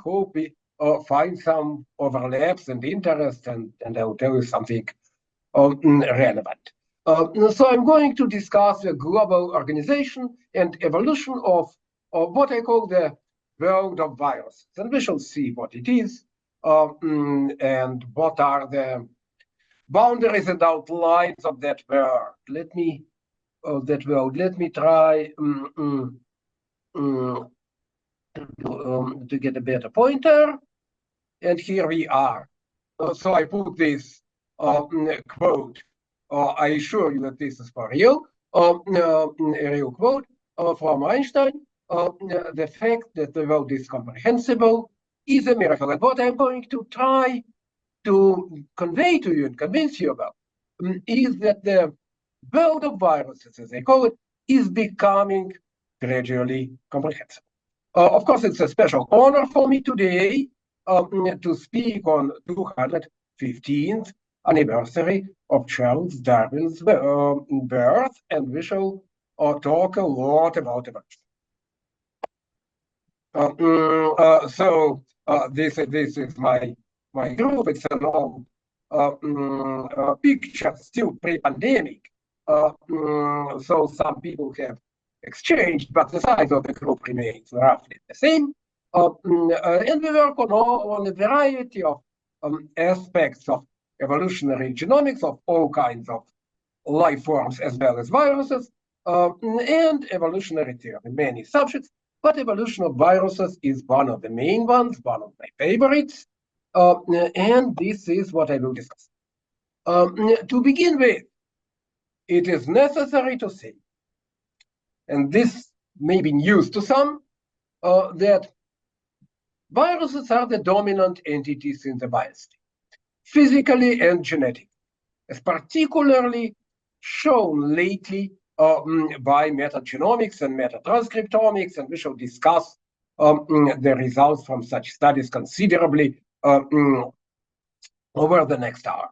hope we find some overlaps and interests, and I will tell you something relevant. So I'm going to discuss the global organization and evolution of what I call the world of viruses. And we shall see what it is and what are the boundaries and outlines of that world. Let me try to get a better pointer. And here we are. So I put this quote. I assure you that this is for real. A real quote from Einstein. The fact that the world is comprehensible is a miracle. And what I'm going to try to convey to you and convince you about is that the world of viruses, as they call it, is becoming gradually comprehensible. Of course, it's a special honor for me today to speak on 215th anniversary of Charles Darwin's birth, and we shall talk a lot about evolution. So this is my group. It's an old picture, still pre-pandemic. So some people have exchanged, but the size of the group remains roughly the same. And we work on a variety of aspects of evolutionary genomics of all kinds of life forms as well as viruses, and evolutionary theory, many subjects. But evolution of viruses is one of the main ones, one of my favorites, and this is what I will discuss. To begin with, it is necessary to say, and this may be news to some, that viruses are the dominant entities in the biosphere, physically and genetically, as particularly shown lately by metagenomics and metatranscriptomics, and we shall discuss the results from such studies considerably over the next hour.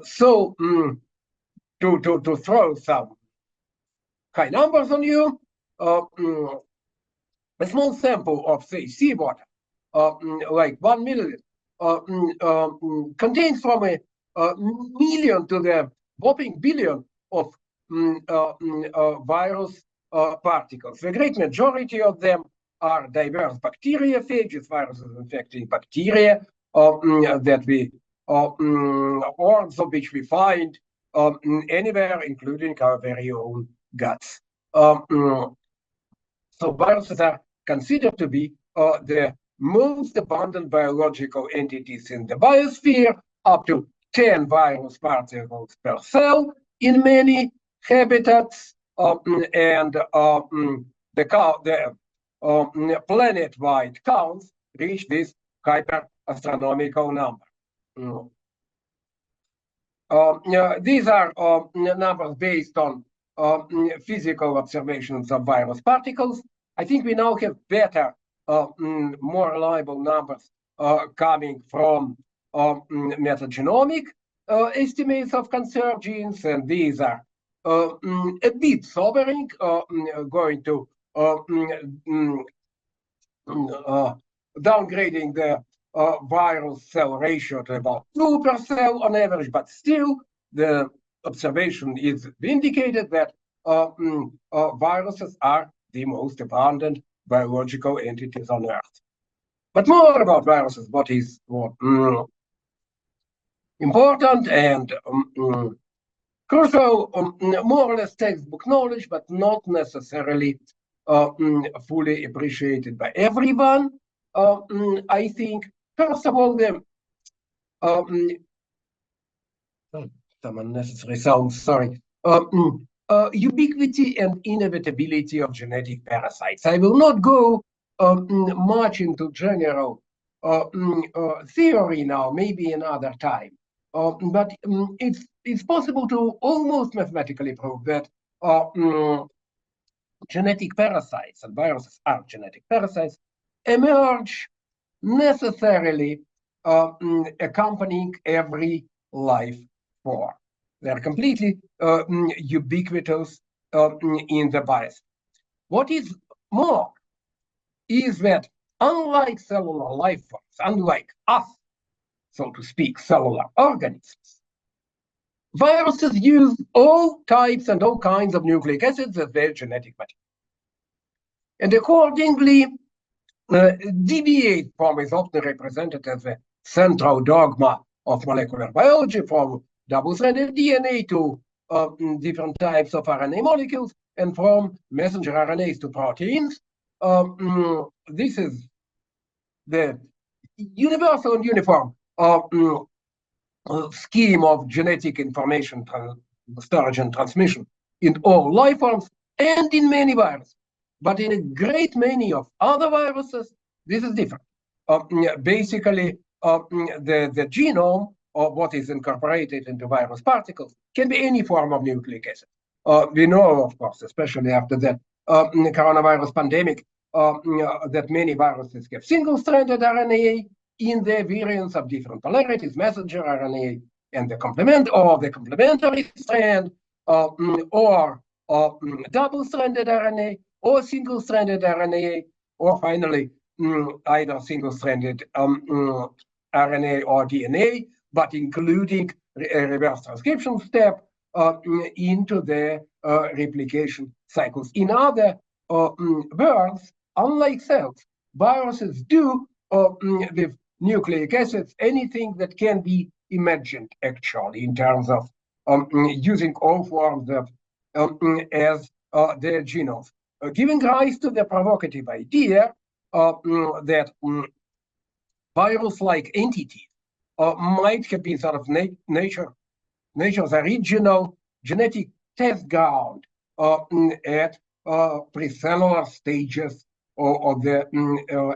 So to throw some high numbers on you, a small sample of, say, seawater, like 1 milliliter, contains from a million to the whopping billion of virus particles. The great majority of them are diverse bacteria, phages, viruses infecting bacteria that we, organs of which we find anywhere, including our very own guts. So viruses are considered to be the most abundant biological entities in the biosphere, up to 10 virus particles per cell in many habitats, and the planet-wide counts reach this hyper-astronomical number. These are numbers based on physical observations of virus particles. I think we now have better, more reliable numbers coming from metagenomic estimates of conserved genes, and these are a bit sobering, going to downgrading the viral cell ratio to about 2 per cell on average, but still the observation is vindicated that viruses are the most abundant biological entities on Earth. But more about viruses, what is important and crucial, more or less textbook knowledge, but not necessarily fully appreciated by everyone. I think, first of all, the some unnecessary sounds, sorry. Ubiquity and inevitability of genetic parasites. I will not go much into general theory now, maybe another time. But it's possible to almost mathematically prove that genetic parasites, and viruses are genetic parasites, emerge necessarily accompanying every life form. They are completely ubiquitous in the biosphere. What is more is that unlike cellular life forms, unlike us, so to speak, cellular organisms, viruses use all types and all kinds of nucleic acids as their genetic material. And accordingly, deviate form is often represented as the central dogma of molecular biology, from double-stranded DNA to different types of RNA molecules, and from messenger RNAs to proteins. This is the universal and uniform scheme of genetic information storage and transmission in all life forms and in many viruses. But in a great many of other viruses, this is different. Basically, the genome of what is incorporated into virus particles can be any form of nucleic acid. We know, of course, especially after the coronavirus pandemic, that many viruses have single-stranded RNA in the variants of different polarities, messenger RNA, and the complementary strand, or double-stranded RNA, or single-stranded RNA, or finally, either single-stranded RNA or DNA, but including a reverse transcription step into the replication cycles. In other words, unlike cells, viruses do with nucleic acids anything that can be imagined, actually, in terms of using all forms of as their genomes, giving rise to the provocative idea that virus-like entities might have been sort of nature's original genetic test ground at precellular stages of the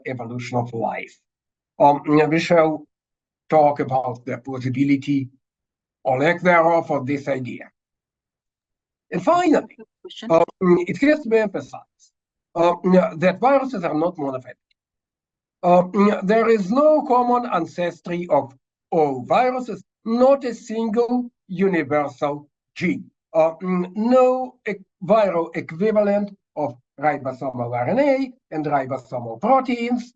evolution of life. We shall talk about the plausibility or lack thereof of this idea. And finally, it has to be emphasized that viruses are not monophyletic. There is no common ancestry of all viruses, not a single universal gene, no viral equivalent of ribosomal RNA and ribosomal proteins,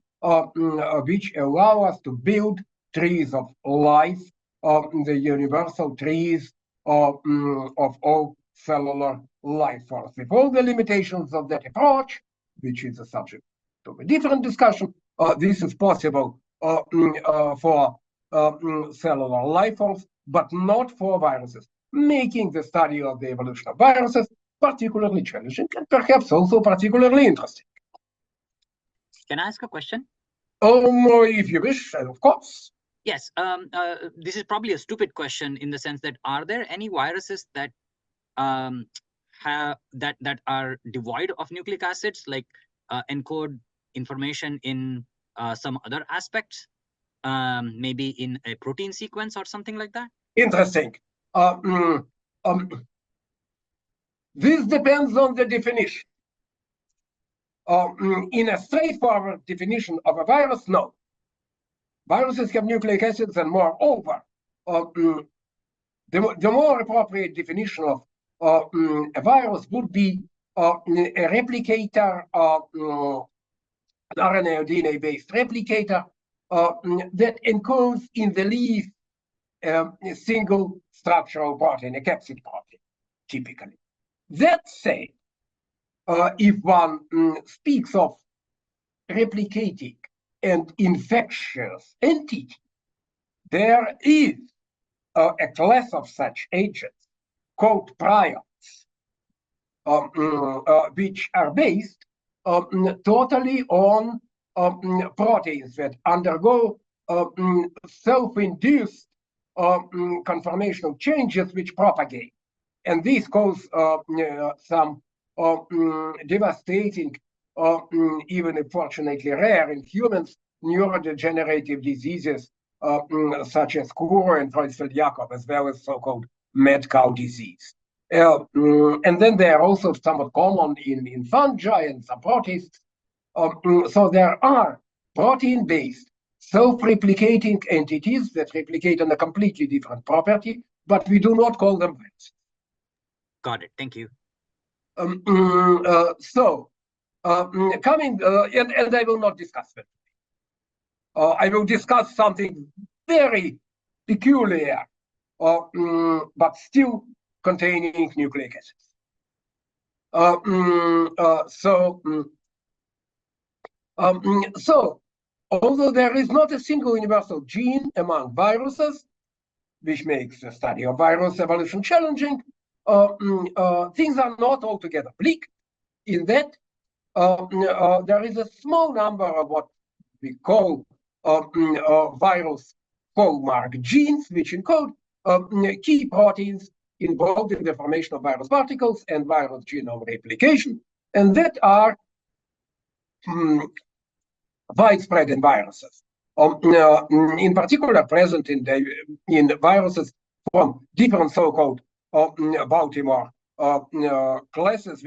which allow us to build trees of life, the universal trees of all cellular life forms. With all the limitations of that approach, which is a subject of a different discussion, this is possible for cellular life forms, but not for viruses, making the study of the evolution of viruses particularly challenging and perhaps also particularly interesting. Can I ask a question? If you wish, of course. Yes. This is probably a stupid question in the sense that are there any viruses that that are devoid of nucleic acids, like encode information in some other aspects, maybe in a protein sequence or something like that? Interesting. This depends on the definition. In a straightforward definition of a virus, no. Viruses have nucleic acids, and moreover, the more appropriate definition of a virus would be a replicator, an RNA or DNA-based replicator that encodes in the leaf a single structural protein, a capsid protein, typically. That said, if one speaks of replicating and infectious entity, there is a class of such agents called prions, which are based totally on proteins that undergo self-induced conformational changes which propagate. And this causes some devastating, even if fortunately rare in humans, neurodegenerative diseases such as Koonin and Creutzfeldt-Jakob, as well as so-called mad cow disease. And then they are also somewhat common in fungi and some protists. So there are protein-based, self-replicating entities that replicate on a completely different property, but we do not call them viruses. Got it. Thank you. Coming, and I will not discuss that. I will discuss something very peculiar, but still containing nucleic acids. So, although there is not a single universal gene among viruses, which makes the study of virus evolution challenging, things are not altogether bleak in that there is a small number of what we call virus hallmark genes, which encode key proteins involved in the formation of virus particles and virus genome replication, and that are widespread in viruses. In particular, present in viruses from different so-called Baltimore classes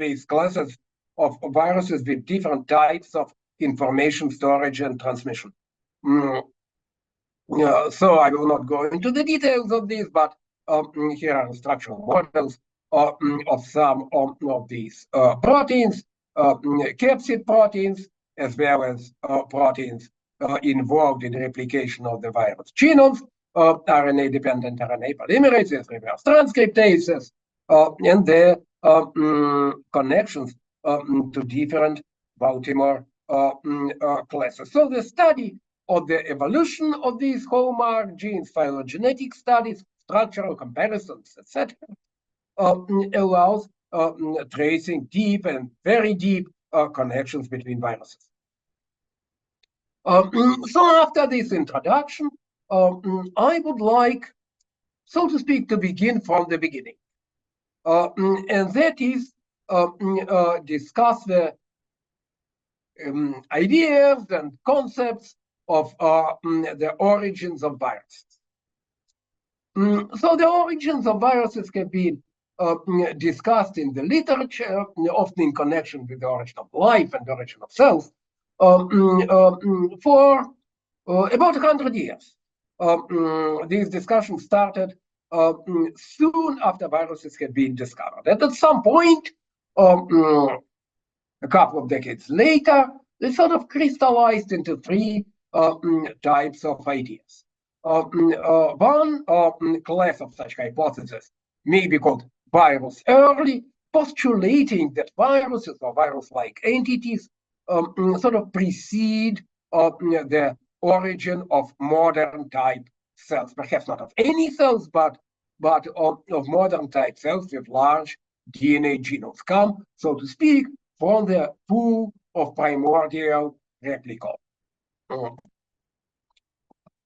of viruses with different types of information storage and transmission. So I will not go into the details of this, but here are structural models of some of these proteins, capsid proteins, as well as proteins involved in replication of the virus genomes, RNA-dependent RNA polymerases, reverse transcriptases, and their connections to different Baltimore classes. So the study of the evolution of these hallmark genes, phylogenetic studies, structural comparisons, etc., allows tracing deep and very deep connections between viruses. So after this introduction, I would like, so to speak, to begin from the beginning. And that is discuss the ideas and concepts of the origins of viruses. So the origins of viruses have been discussed in the literature, often in connection with the origin of life and the origin of cells, for about 100 years. These discussions started soon after viruses had been discovered. And at some point, a couple of decades later, they sort of crystallized into three types of ideas. One class of such hypotheses may be called virus early, postulating that viruses or virus-like entities sort of precede the origin of modern type cells, perhaps not of any cells, but of modern type cells with large DNA genomes, come, so to speak, from the pool of primordial replicons.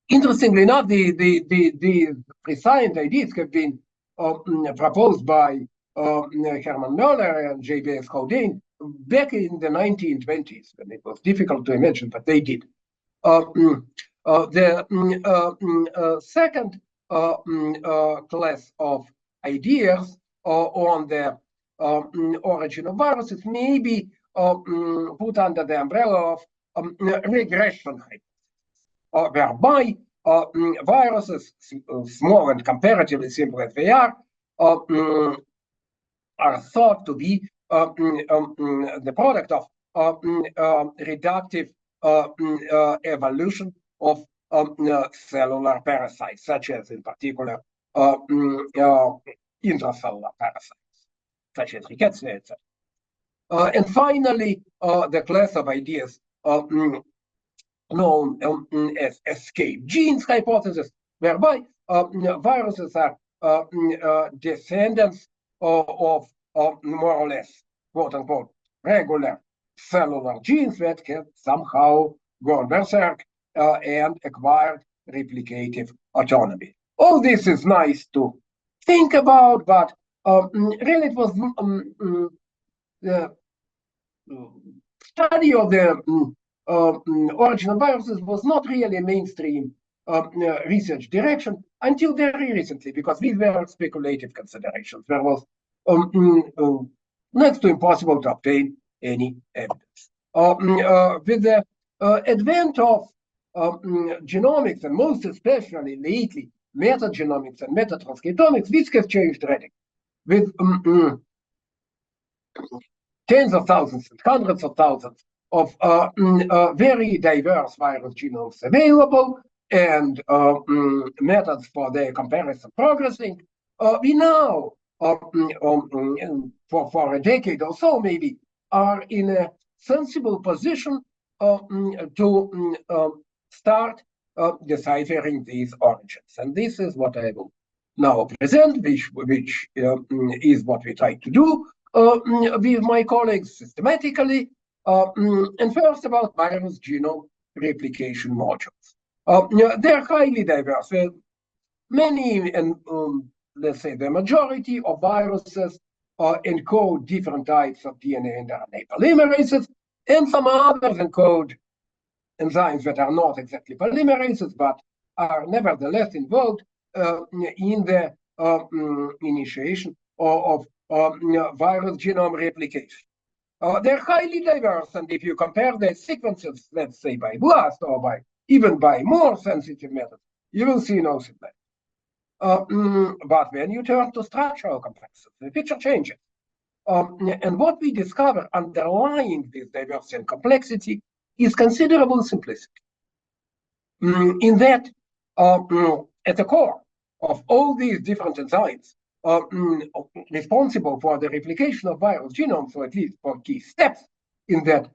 Interestingly enough, the precise ideas have been proposed by Hermann Möller and J.B.S. Koonin back in the 1920s, when it was difficult to imagine, but they did. The second class of ideas on the origin of viruses may be put under the umbrella of regression hypothesis, whereby viruses, small and comparatively simple as they are thought to be the product of reductive evolution of cellular parasites, such as, in particular, intracellular parasites, such as rickettsia, etc. And finally, the class of ideas known as escape genes hypothesis, whereby viruses are descendants of more or less, quote unquote, regular cellular genes that have somehow gone berserk and acquired replicative autonomy. All this is nice to think about, but really it was the study of the origin of viruses was not really a mainstream research direction until very recently, because these were speculative considerations. There was next to impossible to obtain any evidence. With the advent of genomics, and most especially lately metagenomics and metatranscriptomics, this has changed radically. With tens of thousands and hundreds of thousands of very diverse virus genomes available and methods for their comparison progressing, we now, for a decade or so maybe, are in a sensible position to start deciphering these origins. And this is what I will now present, which is what we try to do with my colleagues systematically. And first about virus genome replication modules. They're highly diverse. Many, and let's say the majority of viruses encode different types of DNA and RNA polymerases, and some others encode enzymes that are not exactly polymerases, but are nevertheless involved in the initiation of virus genome replication. They're highly diverse, and if you compare the sequences, let's say by blast or even by more sensitive methods, you will see no similarity. But when you turn to structural complexity, the picture changes. And what we discover underlying this diversity and complexity is considerable simplicity. In that, at the core of all these different enzymes responsible for the replication of viral genomes, or at least for key steps in that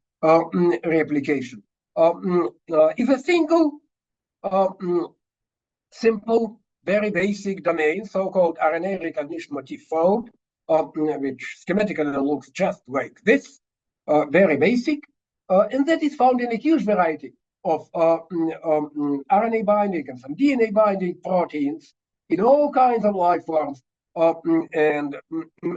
replication, is a single, simple, very basic domain, so-called RNA recognition motif fold, which schematically looks just like this, very basic, and that is found in a huge variety of RNA binding and some DNA binding proteins in all kinds of life forms. And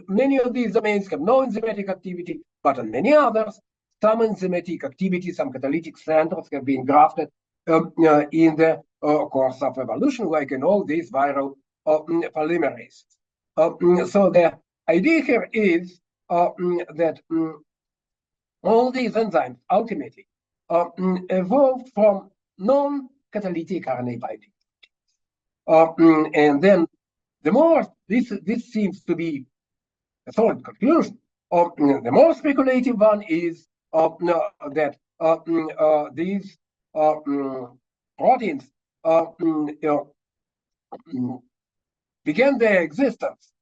many of these domains have no enzymatic activity, but on many others, some enzymatic activity, some catalytic centers have been grafted in the course of evolution, like in all these viral polymerases. So the idea here is that all these enzymes ultimately evolved from non-catalytic RNA binding. And then the more, this seems to be a solid conclusion, the more speculative one is that these proteins began their existence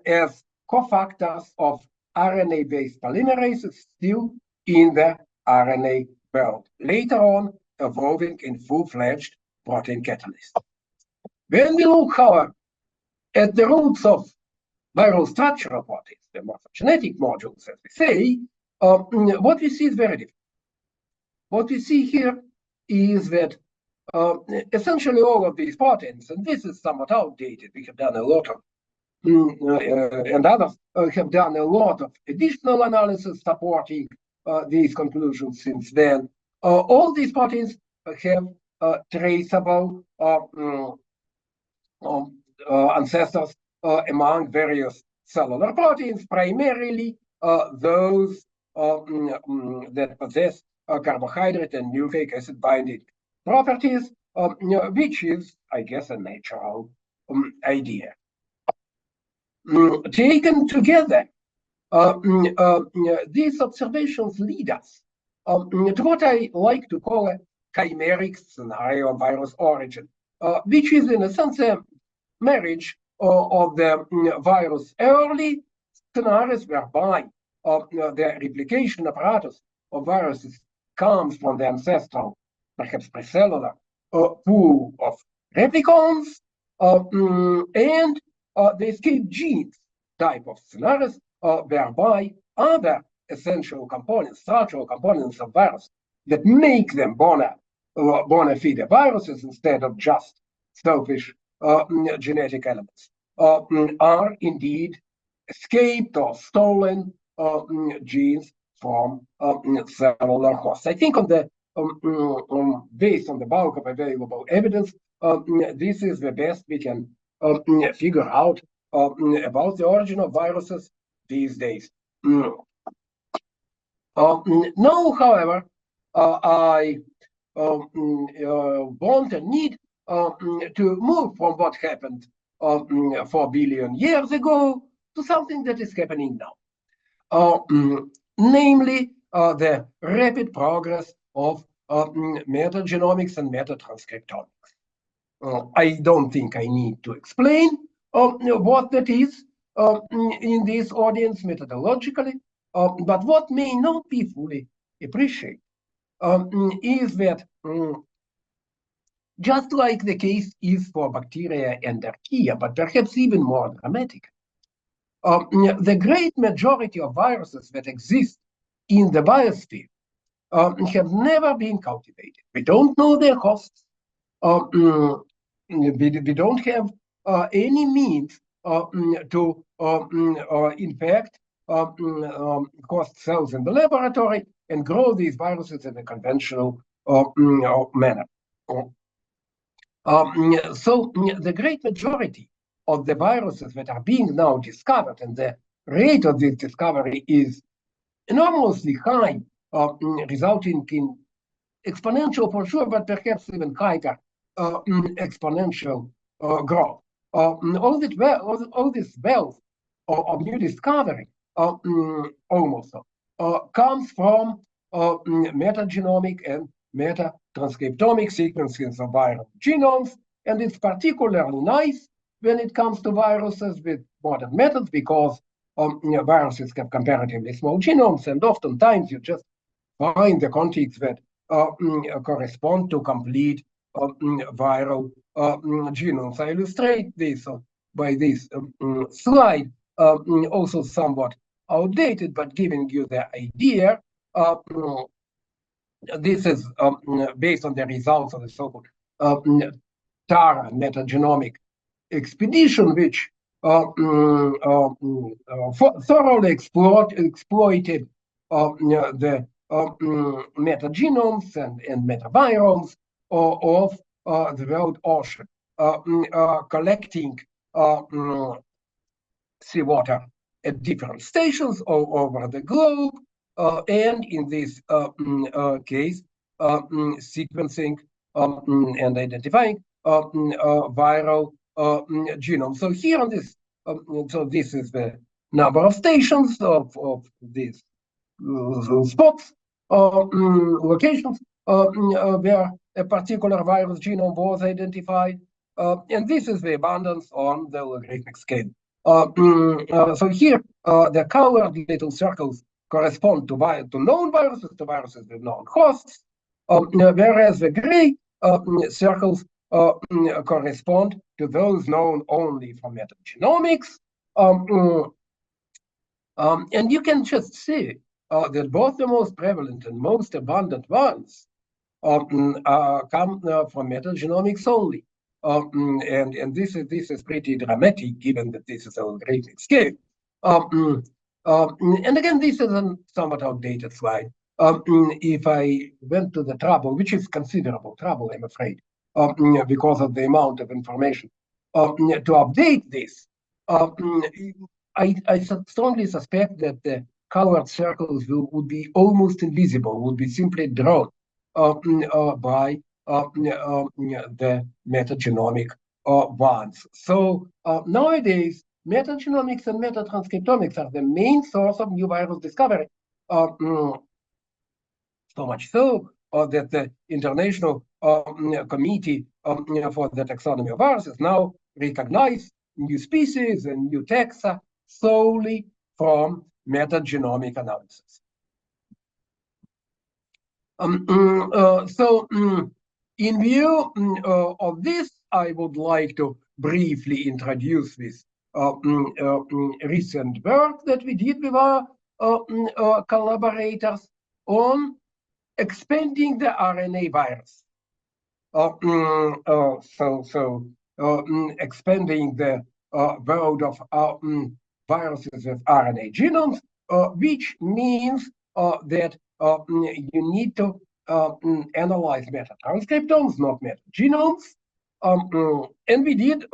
as cofactors of RNA-based polymerases still in the RNA world, later on evolving in full-fledged protein catalysts. When we look, however, at the roots of viral structural proteins, the morphogenetic modules, as we say, what we see is very different. What we see here is that essentially all of these proteins, and this is somewhat outdated, we have done a lot of, and others have done a lot of additional analysis supporting these conclusions since then. All these proteins have traceable ancestors among various cellular proteins, primarily those that possess carbohydrate and nucleic acid binding properties, which is, I guess, a natural idea. Taken together, these observations lead us to what I like to call a chimeric scenario of virus origin, which is in a sense a marriage of the virus early scenarios whereby the replication apparatus of viruses comes from the ancestral, perhaps precellular pool of replicons, and the escape genes type of scenarios whereby other essential components, structural components of virus that make them bona fide viruses instead of just selfish genetic elements are indeed escaped or stolen genes from cellular hosts. I think on the based on the bulk of available evidence, this is the best we can figure out about the origin of viruses these days. Now, however, I want and need to move from what happened 4 billion years ago to something that is happening now. Namely, the rapid progress of metagenomics and metatranscriptomics. I don't think I need to explain what that is in this audience methodologically, but what may not be fully appreciated is that just like the case is for bacteria and archaea, but perhaps even more dramatic, the great majority of viruses that exist in the biosphere have never been cultivated. We don't know their hosts. We don't have any means to infect host cells in the laboratory and grow these viruses in a conventional manner. So the great majority of the viruses that are being now discovered, and the rate of this discovery is enormously high, resulting in exponential for sure, but perhaps even higher exponential growth. All this wealth of new discovery almost comes from metagenomic and metatranscriptomic sequences of viral genomes, and it's particularly nice when it comes to viruses with modern methods, because viruses have comparatively small genomes, and oftentimes you just find the contigs that correspond to complete viral genomes. I illustrate this by this slide, also somewhat outdated, but giving you the idea. This is based on the results of the so-called TARA metagenomic expedition, which thoroughly exploited the metagenomes and metaviromes of the world ocean, collecting seawater at different stations all over the globe, and in this case, sequencing and identifying viral genome. So here on this, so this is the number of stations of these spots, locations where a particular virus genome was identified, and this is the abundance on the logarithmic scale. So here, the colored little circles correspond to known viruses, to viruses with known hosts, whereas the gray circles correspond to those known only from metagenomics. And you can just see that both the most prevalent and most abundant ones come from metagenomics only. And this is pretty dramatic, given that this is a logarithmic scale. And again, this is a somewhat outdated slide. If I went to the trouble, which is considerable trouble, I'm afraid, because of the amount of information, to update this, I strongly suspect that the colored circles would be almost invisible, would be simply drawn by the metagenomic ones. So nowadays, metagenomics and metatranscriptomics are the main source of new virus discovery. So much so that the International Committee for the Taxonomy of Viruses now recognize new species and new taxa solely from metagenomic analysis. In view of this, I would like to briefly introduce this recent work that we did with our collaborators on expanding the RNA virus. Expanding the world of viruses with RNA genomes, which means that you need to analyze metatranscriptomes, not metagenomes. And we did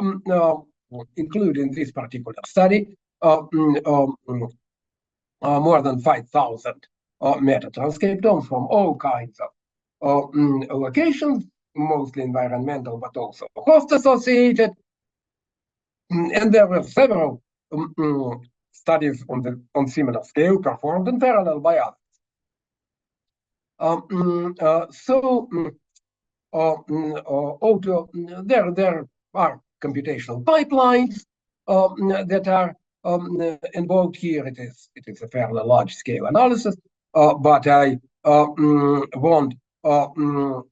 include in this particular study more than 5,000 metatranscriptomes from all kinds of locations, mostly environmental, but also host-associated. And there were several studies on similar scale performed in parallel by others. There are computational pipelines that are involved here. It is a fairly large scale analysis, but I won't go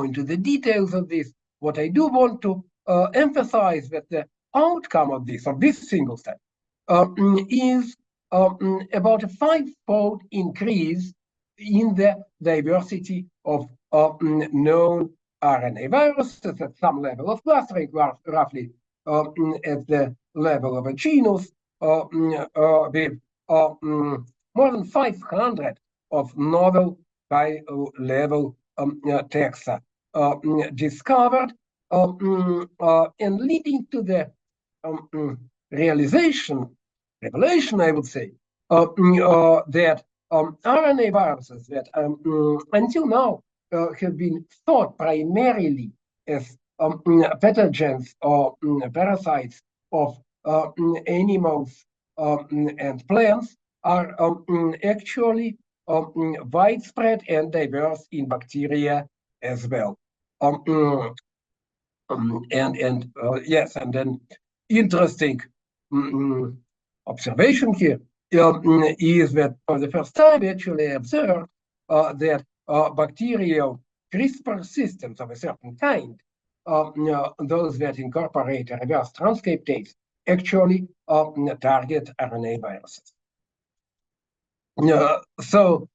into the details of this. What I do want to emphasize that the outcome of this single step is about a 5-fold increase in the diversity of known RNA viruses at some level of clustering, roughly at the level of a genus, with more than 500 of novel high-level taxa discovered, and leading to the revelation, I would say, that RNA viruses that until now have been thought primarily as pathogens or parasites of animals and plants are actually widespread and diverse in bacteria as well. Yes, and then interesting observation here is that for the first time we actually observed that bacterial CRISPR systems of a certain kind, those that incorporate reverse transcriptase, actually target RNA viruses. So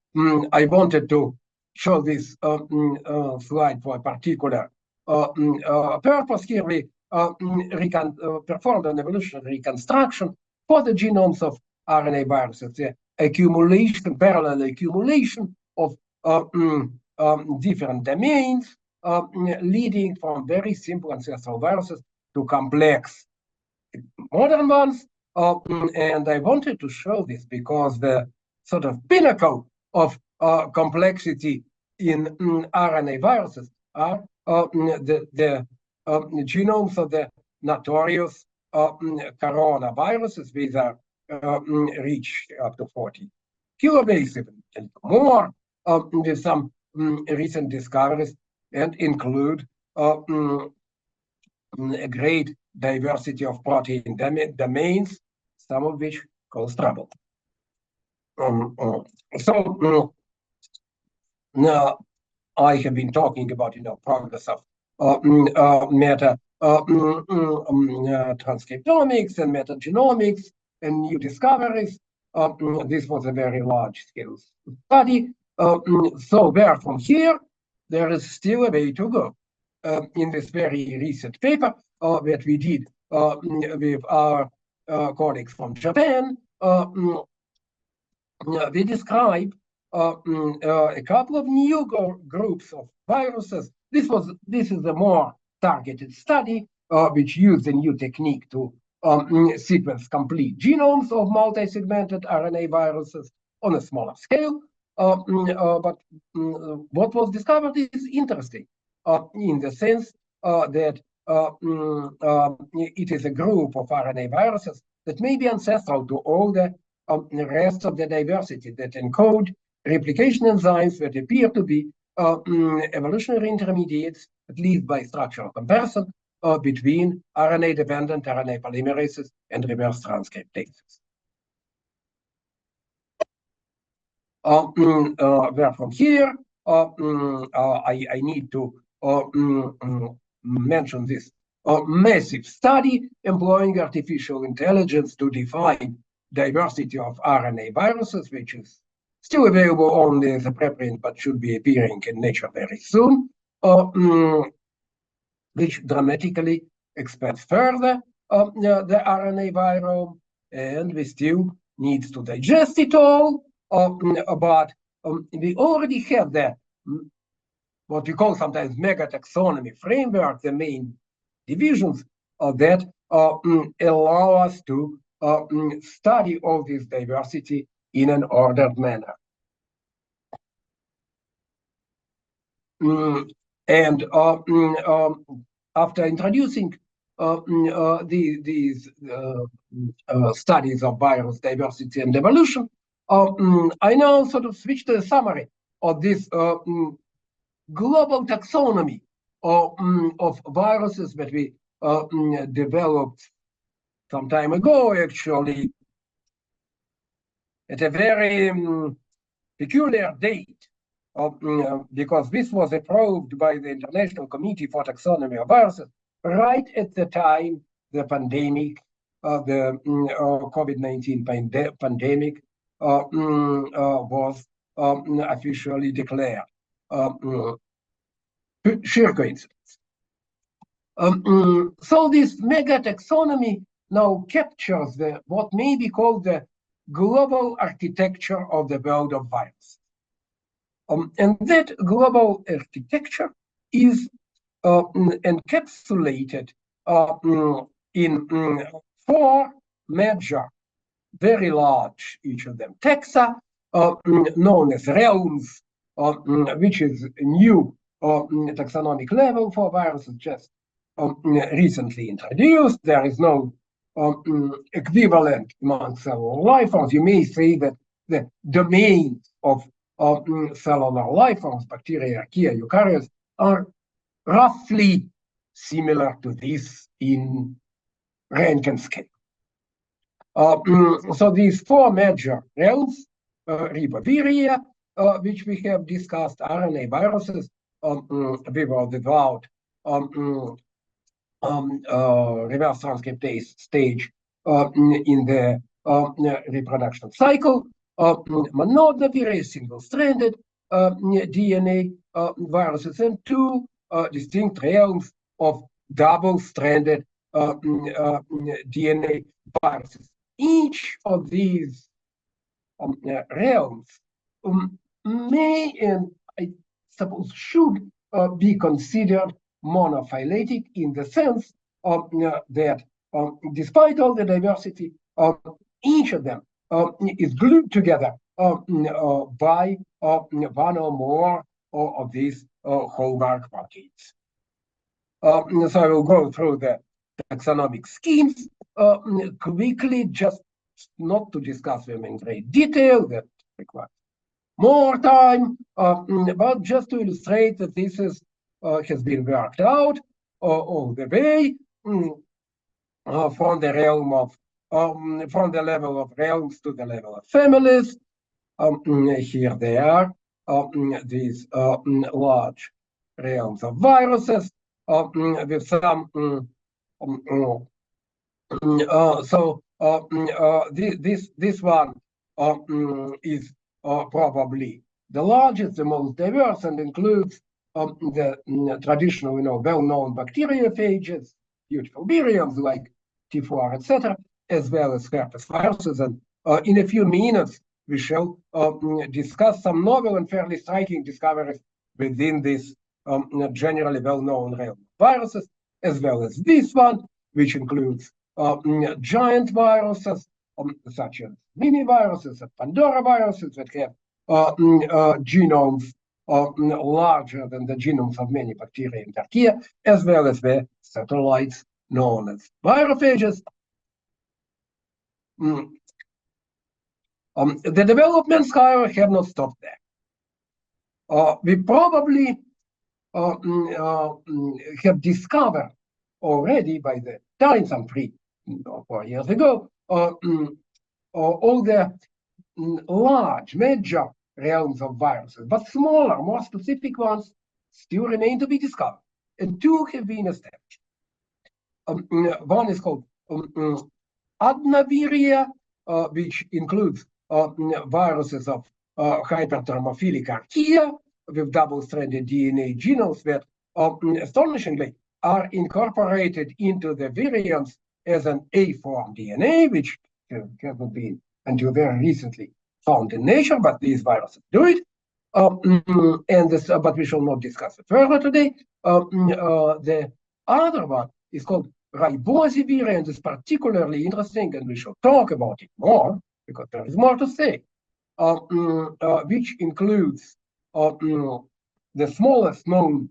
I wanted to show this slide for a particular purpose. Here we performed an evolutionary reconstruction for the genomes of RNA viruses, the parallel accumulation of different domains, leading from very simple ancestral viruses to complex modern ones. And I wanted to show this because the sort of pinnacle of complexity in RNA viruses are the genomes of the notorious coronaviruses. These are reach up to 40 kilobases and more, with some recent discoveries, and include a great diversity of protein domains, some of which cause trouble. Now I have been talking about progress of meta-transcriptomics and metagenomics and new discoveries. This was a very large scale study. So there, from here, there is still a way to go. In this very recent paper that we did with our colleagues from Japan, we describe a couple of new groups of viruses. This is a more targeted study which used a new technique to sequence complete genomes of multi-segmented RNA viruses on a smaller scale. But what was discovered is interesting in the sense that it is a group of RNA viruses that may be ancestral to all the rest of the diversity that encode replication enzymes that appear to be evolutionary intermediates, at least by structural comparison, between RNA-dependent RNA polymerases and reverse transcriptases. Where from here, I need to mention this massive study employing artificial intelligence to define diversity of RNA viruses, which is still available only as a preprint, but should be appearing in Nature very soon, which dramatically expands further the RNA virome, and we still need to digest it all. But we already have the what we call sometimes mega-taxonomy framework, the main divisions of that allow us to study all this diversity in an ordered manner. And after introducing these studies of virus diversity and evolution, I now sort of switch to a summary this global taxonomy of viruses that we developed some time ago, actually, at a very peculiar date, because this was approved by the International Committee for Taxonomy of Viruses right at the time the pandemic, the COVID-19 pandemic was officially declared. Sheer coincidence. So this mega-taxonomy now captures what may be called the global architecture of the world of viruses. And that global architecture is encapsulated in 4 major, very large, each of them, taxa, known as realms, which is a new taxonomic level for viruses, just recently introduced. There is no equivalent among cellular life forms. You may say that the domains of cellular life forms, bacteria, archaea, eukaryotes, are roughly similar to this in rank and scale. So these 4 major realms, riboviria, which we have discussed, RNA viruses, with or without reverse transcriptase stage in the reproduction cycle, monodaviria, single-stranded DNA viruses, and 2 distinct realms of double-stranded DNA viruses. Each of these realms may, and I suppose should, be considered monophyletic in the sense that despite all the diversity, each of them is glued together by one or more of these hallmark proteins. So I will go through the taxonomic schemes quickly, just not to discuss them in great detail, that requires more time, but just to illustrate that this is has been worked out all the way from the realm of from the level of realms to the level of families. Here they are, these large realms of viruses with some. This one is probably the largest, the most diverse, and includes the traditional, well-known bacteriophages, beautiful virions like T4, etc., as well as herpes viruses. And in a few minutes, we shall discuss some novel and fairly striking discoveries within this generally well-known realm of viruses, as well as this one, which includes giant viruses, such as mini viruses and Pandora viruses that have genomes larger than the genomes of many bacteria and archaea, as well as the satellites known as virophages. The developments, however, have not stopped there. We probably have discovered already by the time, some 3 or 4 years ago, all the large, major realms of viruses, but smaller, more specific ones still remain to be discovered, and 2 have been established. One is called adenoviria, which includes viruses of hyperthermophilic archaea with double-stranded DNA genomes that astonishingly are incorporated into the virions as an A-form DNA, which hasn't been until very recently found in nature, but these viruses do it. But we shall not discuss it further today. The other one is called ribosiviria, and is particularly interesting, and we shall talk about it more because there is more to say, which includes the smallest known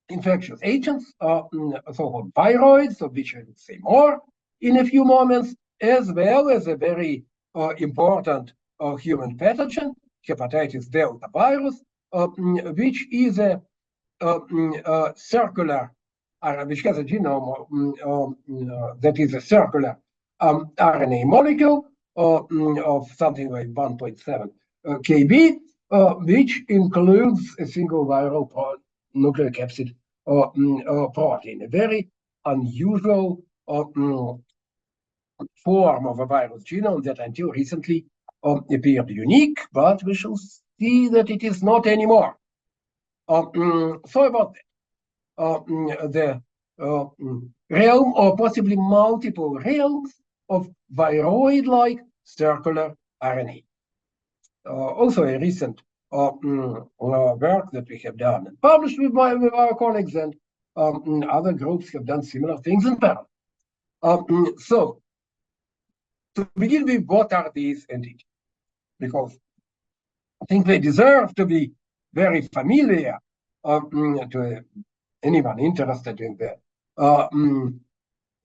infectious agents, so-called viroids, of which I will say more in a few moments, as well as a very important human pathogen, hepatitis delta virus, which is a circular, which has a genome that is a circular RNA molecule of something like 1.7 kb, which includes a single viral nucleic acid protein, a very unusual form of a virus genome that until recently appeared unique, but we shall see that it is not anymore. So about that, the realm or possibly multiple realms of viroid-like circular RNA. Also a recent work that we have done and published with our colleagues, and other groups have done similar things in parallel. So, to begin with, what are these entities? Because I think they deserve to be very familiar to anyone interested in the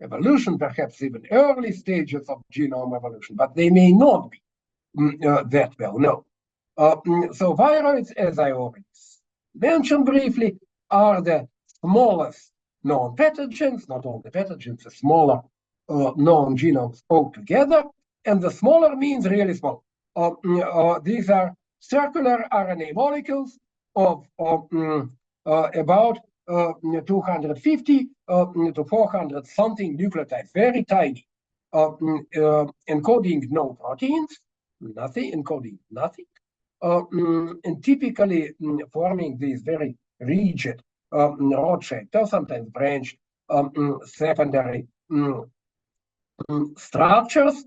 evolution, perhaps even early stages of genome evolution, but they may not be that well known. So viroids, as I already mentioned briefly, are the smallest known pathogens, not all the pathogens, the smaller known genomes altogether, and the smaller means really small. These are circular RNA molecules of about 250 to 400 something nucleotides, very tiny, encoding no proteins, encoding nothing, and typically forming these very rigid rod-shaped or sometimes branched secondary structures,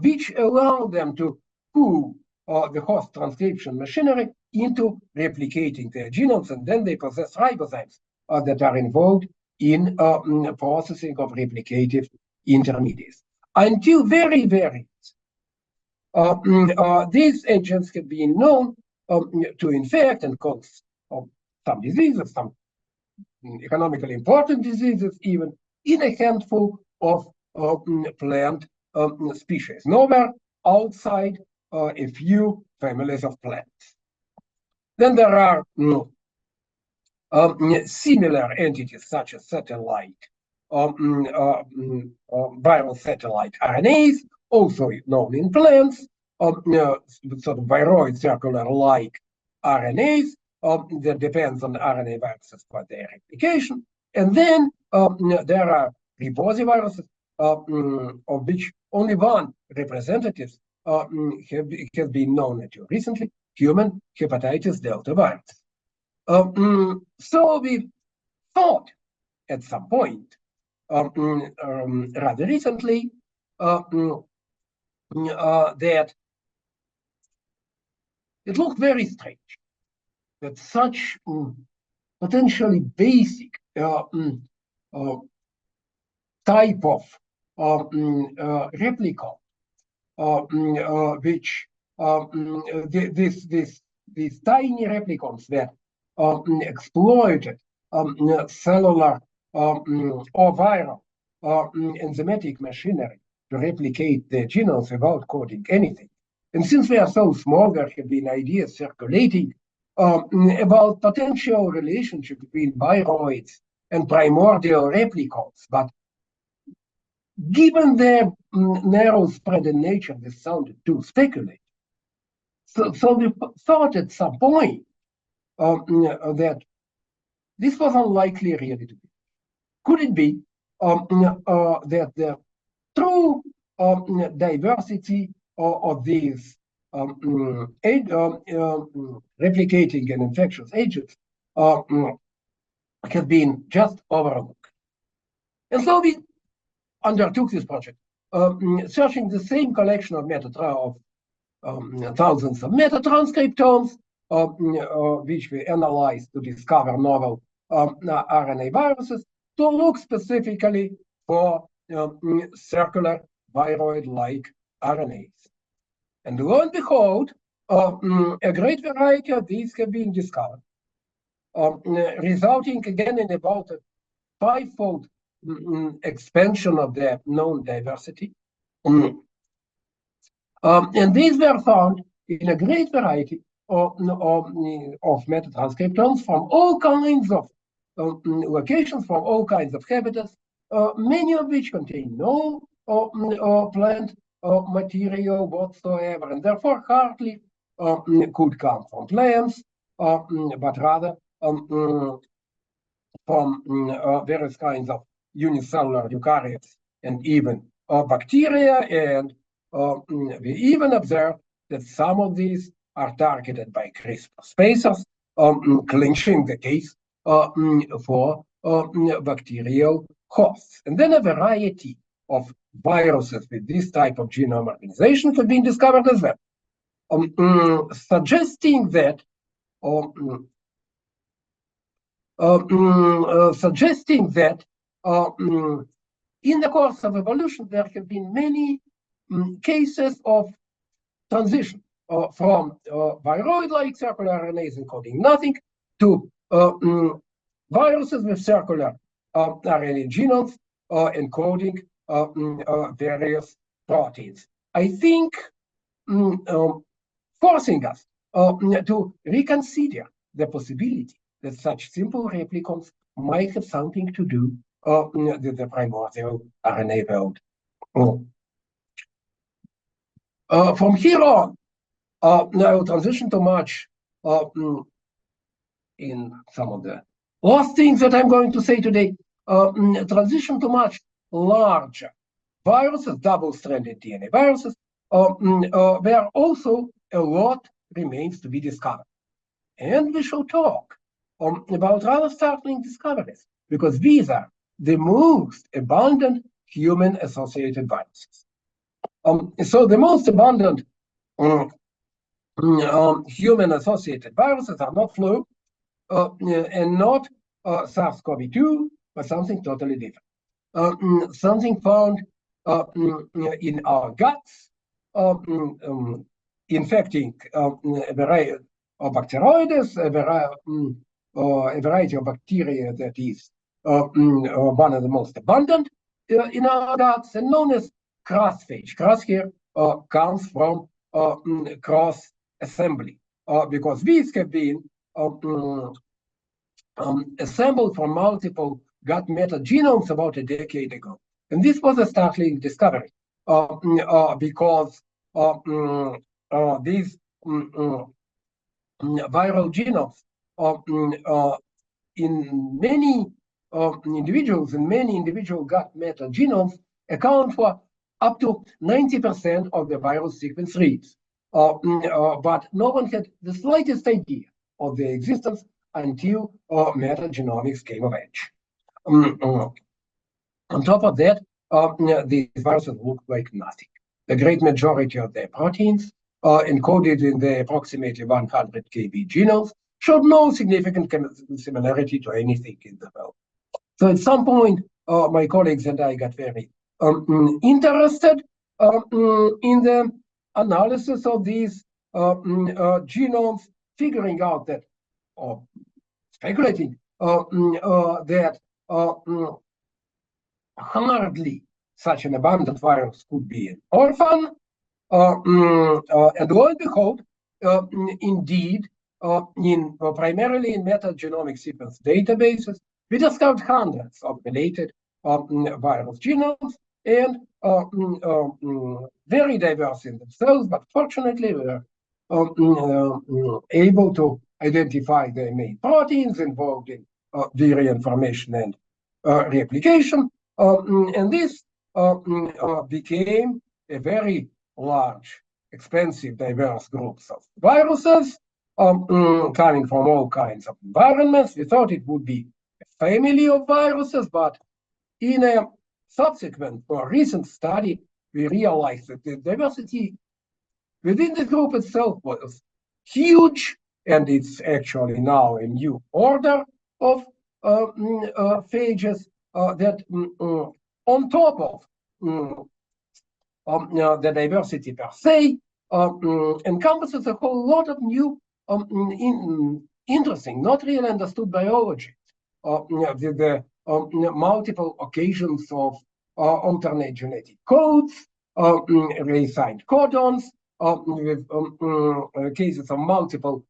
which allow them to pull the host transcription machinery into replicating their genomes, and then they possess ribozymes that are involved in processing of replicative intermediates. Until very, very these agents have been known to infect and cause some diseases, some economically important diseases, even in a handful of plant species, nowhere outside a few families of plants. Then there are similar entities such as satellite, viral satellite RNAs, also known in plants, sort of viroid circular-like RNAs that depends on RNA viruses for their replication. And then there are rebozoviruses, of which only one representative has been known until recently, human hepatitis delta virus. So we thought at some point, rather recently, that it looked very strange that such potentially basic type of replicon, which these tiny replicons that exploited cellular or viral enzymatic machinery to replicate their genomes without coding anything. And since they are so small, there have been ideas circulating about potential relationship between viroids and primordial replicons. But given their narrow spread in nature, this sounded too speculative. So we thought at some point that this was unlikely really to be. Could it be that the true diversity of these replicating and infectious agents has been just overlooked? And so we undertook this project, searching the same collection of thousands of metatranscriptomes, which we analyzed to discover novel RNA viruses, to look specifically for circular viroid-like RNAs. And lo and behold, a great variety of these have been discovered, resulting again in about a five-fold expansion of the known diversity. And these were found in a great variety of metatranscriptomes from all kinds of locations, from all kinds of habitats, many of which contain no plant material whatsoever, and therefore hardly could come from plants, but rather from various kinds of unicellular eukaryotes and even bacteria. And we even observed that some of these are targeted by CRISPR spacers, clinching the case for bacterial hosts. And then a variety of viruses with this type of genome organization have been discovered as well, suggesting that in the course of evolution there have been many cases of transition from viroid-like circular RNAs encoding nothing to viruses with circular RNA genomes encoding various proteins. I think forcing us to reconsider the possibility that such simple replicons might have something to do with the primordial RNA world. From here on, I will transition to much in some of the last things that I'm going to say today, transition to much larger viruses, double-stranded DNA viruses, where also a lot remains to be discovered. And we shall talk about rather startling discoveries, because these are the most abundant human-associated viruses. So the most abundant human-associated viruses are not flu and not SARS-CoV-2, but something totally different. Something found in our guts, infecting a variety of bacteroides, a variety of bacteria that is one of the most abundant in our guts, and known as cross-phage. Cross here comes from cross assembly, because these have been assembled from multiple gut metagenomes about a decade ago. And this was a startling discovery because these viral genomes in many individuals, in many individual gut metagenomes, account for up to 90% of the viral sequence reads. But no one had the slightest idea of their existence until metagenomics came of age. On top of that, these viruses look like nothing. The great majority of their proteins encoded in the approximately 100 kb genomes showed no significant similarity to anything in the world. So at some point, my colleagues and I got very interested in the analysis of these genomes, figuring out that, or speculating that hardly such an abundant virus could be an orphan. And lo and behold, indeed, primarily in metagenomic sequence databases, we discovered hundreds of related virus genomes, and very diverse in themselves, but fortunately we were able to identify the main proteins involved in virion formation and replication, and this became a very large, expensive, diverse groups of viruses coming from all kinds of environments. We thought it would be a family of viruses, but in a subsequent or recent study, we realized that the diversity within the group itself was huge, and it's actually now a new order of phages that, on top of the diversity per se, encompasses a whole lot of new, interesting, not really understood biology, with the multiple occasions of alternate genetic codes, reassigned codons with cases of multiple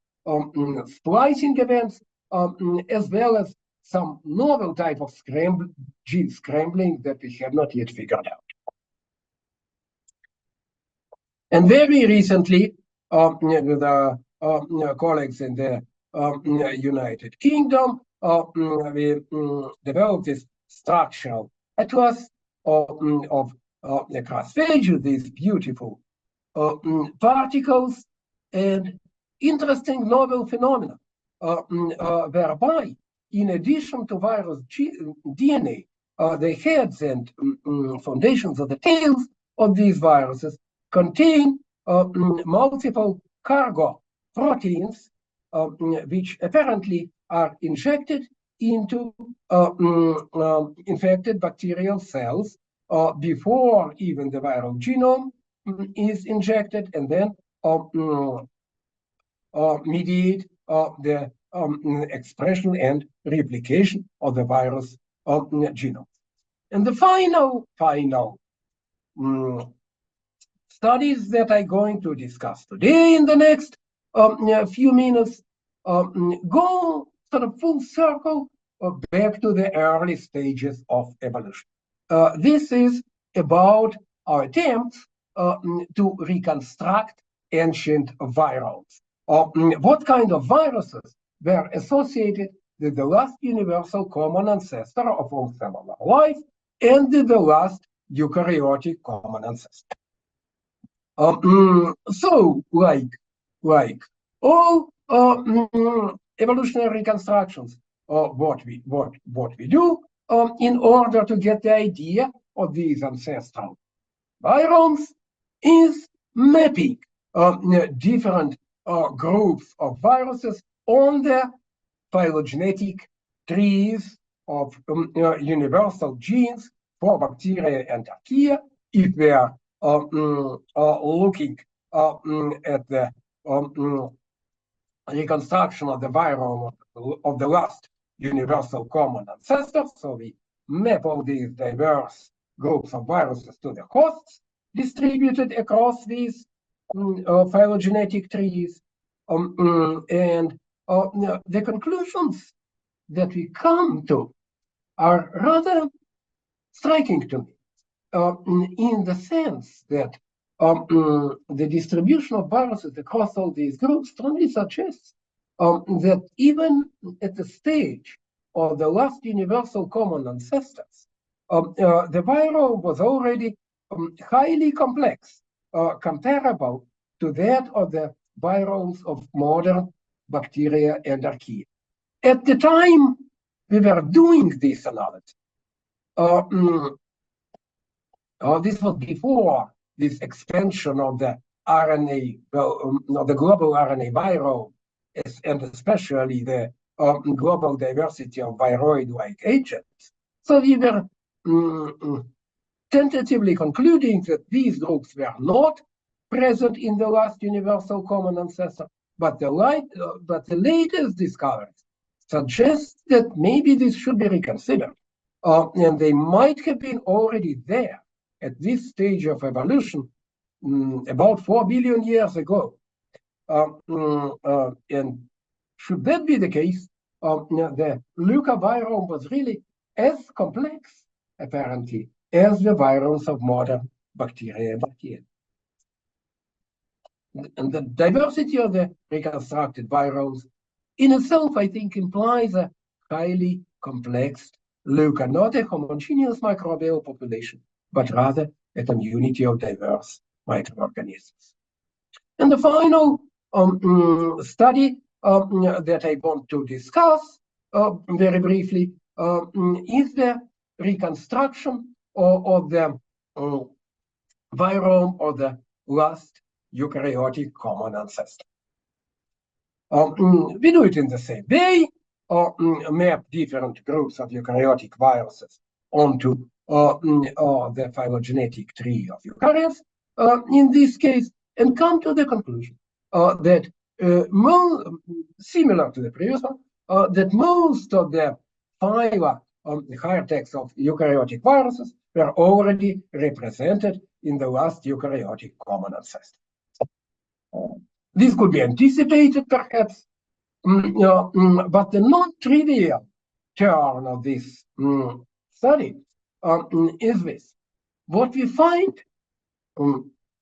splicing events, as well as some novel type of gene scrambling that we have not yet figured out. And very recently, with our colleagues in the United Kingdom, we developed this structural atlas of across phages, these beautiful particles and interesting novel phenomena, whereby, in addition to virus DNA, the heads and foundations of the tails of these viruses contain multiple cargo proteins, which apparently are injected into infected bacterial cells before even the viral genome is injected, and then mediate the expression and replication of the virus genome. And the final studies that I'm going to discuss today in the next few minutes go sort of full circle back to the early stages of evolution. This is about our attempts to reconstruct ancient viromes. What kind of viruses were associated with the last universal common ancestor of all cellular life and with the last eukaryotic common ancestor? So, like all evolutionary reconstructions, what we do in order to get the idea of these ancestral viromes is mapping different groups of viruses on the phylogenetic trees of universal genes for bacteria and archaea. If we are looking at the reconstruction of the virome of the last universal common ancestor, so we map all these diverse groups of viruses to the hosts distributed across these phylogenetic trees, and the conclusions that we come to are rather striking to me, in the sense that the distribution of viruses across all these groups strongly suggests that even at the stage of the last universal common ancestors, the virome was already highly complex, comparable to that of the viromes of modern bacteria and archaea. At the time we were doing this analysis, this was before this expansion of the RNA, the global RNA virome, and especially the global diversity of viroid-like agents. So we were tentatively concluding that these groups were not present in the last universal common ancestor, but the latest discoveries suggest that maybe this should be reconsidered, and they might have been already there at this stage of evolution about 4 billion years ago. And should that be the case, the leucovirome was really as complex, apparently, as the viruses of modern bacteria and archaea. And the diversity of the reconstructed viromes in itself, I think, implies a highly complex leuca, not a homogeneous microbial population, but rather a community of diverse microorganisms. And the final study that I want to discuss very briefly is the reconstruction of the virome of the last eukaryotic common ancestor. We do it in the same way, map different groups of eukaryotic viruses onto the phylogenetic tree of eukaryotes, in this case, and come to the conclusion that, similar to the previous one, that most of the phyla, higher text of eukaryotic viruses were already represented in the last eukaryotic common ancestor. This could be anticipated, perhaps, but the non-trivial turn of this study is this. What we find,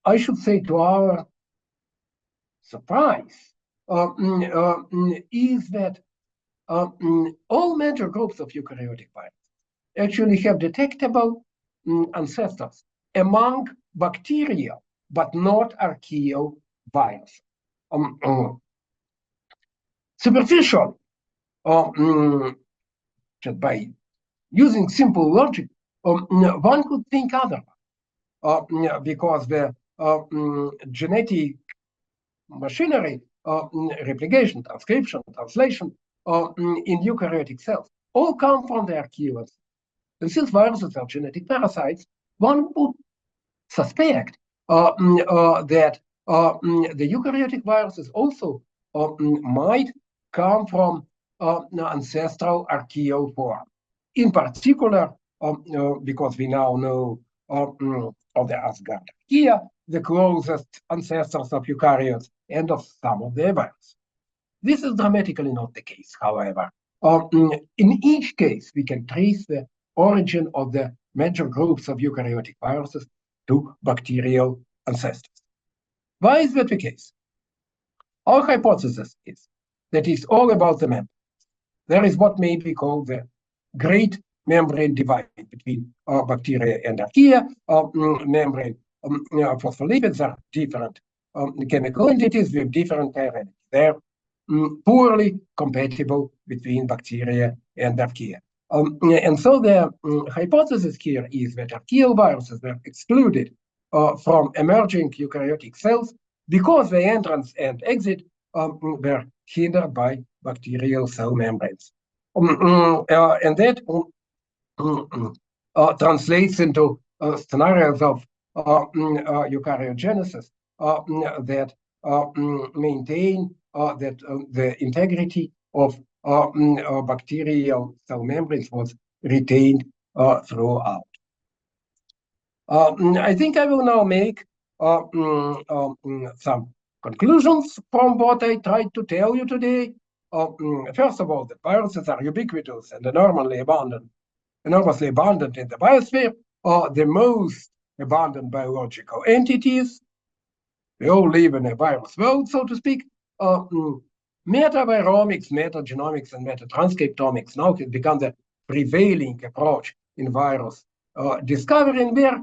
I should say to our surprise, is that all major groups of eukaryotic viruses actually have detectable ancestors among bacterial, but not archaeal viruses. Superficial, just by using simple logic, one could think otherwise, because the genetic machinery, replication, transcription, translation in eukaryotic cells all come from the archaeal. And since viruses are genetic parasites, one would suspect that the eukaryotic viruses also might come from ancestral archaeal form. In particular, because we now know of the Asgard archaea, the closest ancestors of eukaryotes and of some of the viruses. This is dramatically not the case, however. In each case, we can trace the origin of the major groups of eukaryotic viruses to bacterial ancestors. Why is that the case? Our hypothesis is that it's all about the membrane. There is what may be called the great membrane divide between bacteria and archaea. Membrane phospholipids are different chemical entities with different chirality. They're poorly compatible between bacteria and archaea. And so the hypothesis here is that archaeal viruses were excluded from emerging eukaryotic cells because the entrance and exit were hindered by bacterial cell membranes. And that translates into scenarios of eukaryogenesis that maintain that the integrity of bacterial cell membranes was retained throughout. I think I will now make some conclusions from what I tried to tell you today. First of all, that viruses are ubiquitous and enormously abundant in the biosphere, the most abundant biological entities. We all live in a virus world, so to speak. Metaviromics, metagenomics, and metatranscriptomics now has become the prevailing approach in virus discovery, and we're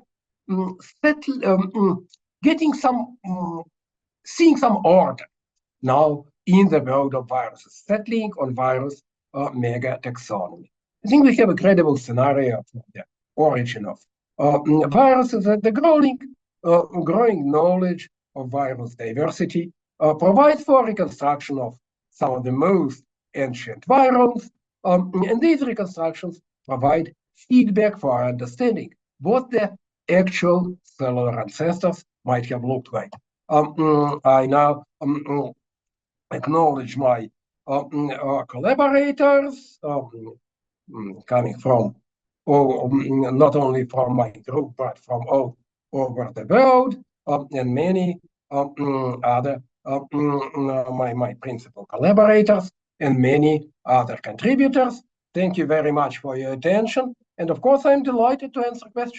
seeing some order now in the world of viruses, settling on virus mega-taxonomy. I think we have a credible scenario for the origin of viruses, and the growing knowledge of virus diversity provides for reconstruction of some of the most ancient viromes, and these reconstructions provide feedback for our understanding what the actual cellular ancestors might have looked like. I now acknowledge my collaborators coming from not only from my group, but from all over the world, and many other my principal collaborators and many other contributors. Thank you very much for your attention. And of course, I'm delighted to answer questions.